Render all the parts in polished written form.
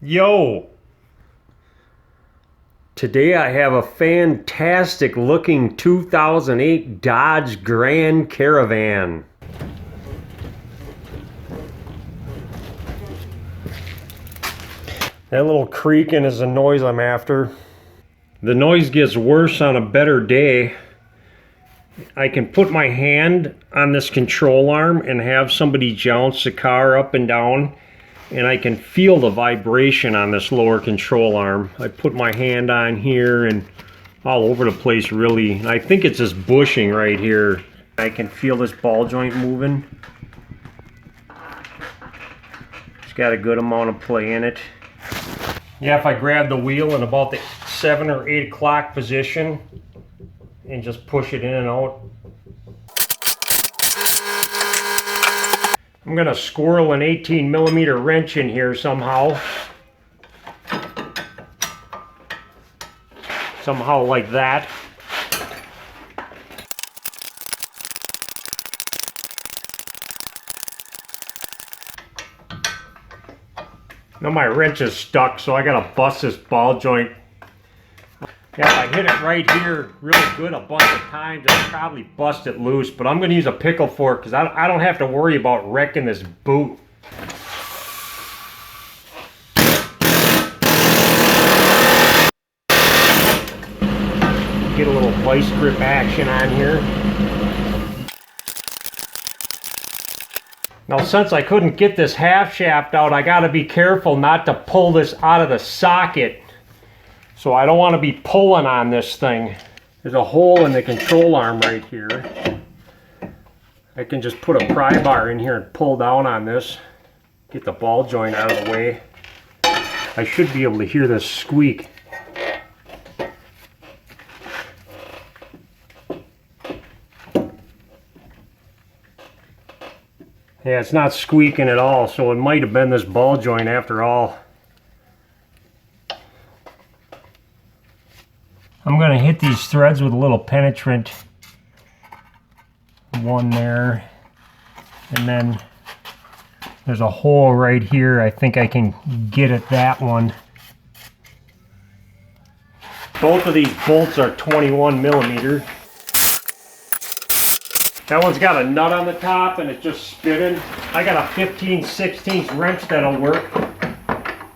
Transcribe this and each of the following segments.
Yo! Today I have a fantastic looking 2008 Dodge Grand Caravan. That little creaking is the noise I'm after. The noise gets worse on a better day. I can put my hand on this control arm and have somebody jounce the car up and down, and I can feel the vibration on this lower control arm. I put my hand on here and all over the place really. I think it's this bushing right here. I can feel this ball joint moving. It's got a good amount of play in it. Yeah, if I grab the wheel in about the 7 or 8 o'clock position and just push it in and out. I'm gonna squirrel an 18mm wrench in here somehow. Somehow like that. Now my wrench is stuck, so I gotta bust this ball joint. Yeah, if I hit it right here really good a bunch of times, I'll probably bust it loose, but I'm going to use a pickle fork because I don't have to worry about wrecking this boot. Get a little vice grip action on here. Now since I couldn't get this half shaft out, I got to be careful not to pull this out of the socket. So I don't want to be pulling on this thing. There's a hole in the control arm right here. I can just put a pry bar in here and pull down on this. Get the ball joint out of the way. I should be able to hear this squeak. Yeah, it's not squeaking at all, so it might have been this ball joint after all. I'm going to hit these threads with a little penetrant. One there. And then there's a hole right here. I think I can get at that one. Both of these bolts are 21mm. That one's got a nut on the top and it's just spinning. I got a 15/16 wrench that'll work.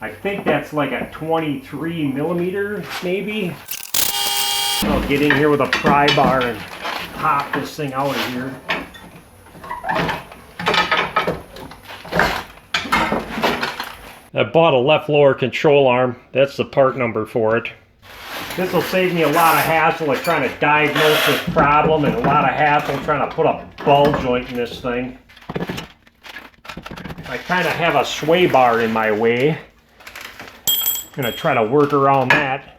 I think that's like a 23mm maybe. I'll get in here with a pry bar and pop this thing out of here. I bought a left lower control arm. That's the part number for it. This will save me a lot of hassle of trying to diagnose this problem and a lot of hassle trying to put a ball joint in this thing. I kind of have a sway bar in my way. I'm going to try to work around that.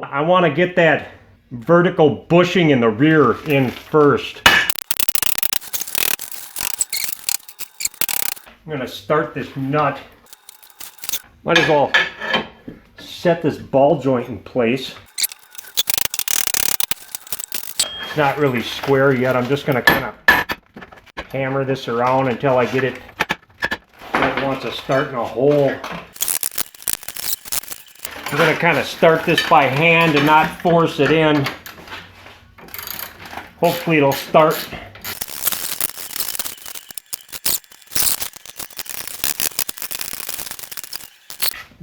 I want to get that vertical bushing in the rear in first. I'm going to start this nut. Might as well set this ball joint in place. It's not really square yet. I'm just going to kind of hammer this around until I get it where it wants to start in a hole. I'm going to kind of start this by hand and not force it in. Hopefully it'll start.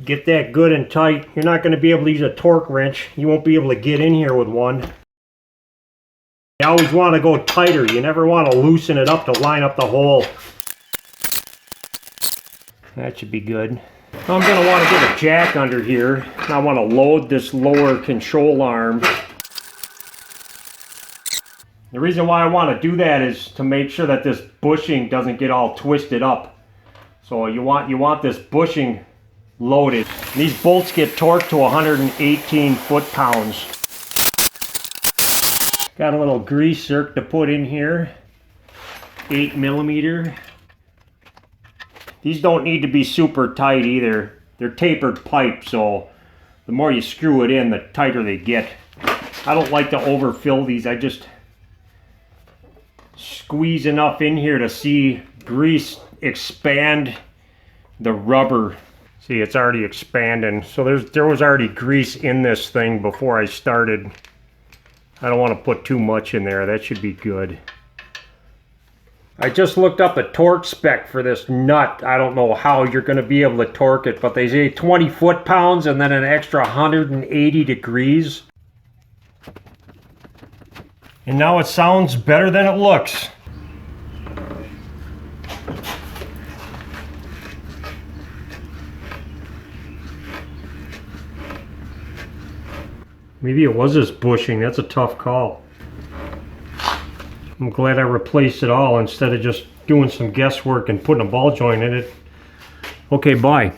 Get that good and tight. You're not going to be able to use a torque wrench. You won't be able to get in here with one. You always want to go tighter. You never want to loosen it up to line up the hole. That should be good. I'm going to want to get a jack under here. I want to load this lower control arm. The reason why I want to do that is to make sure that this bushing doesn't get all twisted up. So you want this bushing loaded. These bolts get torqued to 118 foot-pounds. Got a little grease zerk to put in here. 8mm. These don't need to be super tight either. They're tapered pipe, so the more you screw it in, the tighter they get. I don't like to overfill these. I just squeeze enough in here to see grease expand the rubber. See, it's already expanding. So there was already grease in this thing before I started. I don't want to put too much in there. That should be good. I just looked up the torque spec for this nut. I don't know how you're going to be able to torque it, but they say 20 foot-pounds and then an extra 180 degrees. And now it sounds better than it looks. Maybe it was this bushing. That's a tough call. I'm glad I replaced it all instead of just doing some guesswork and putting a ball joint in it. Okay, bye.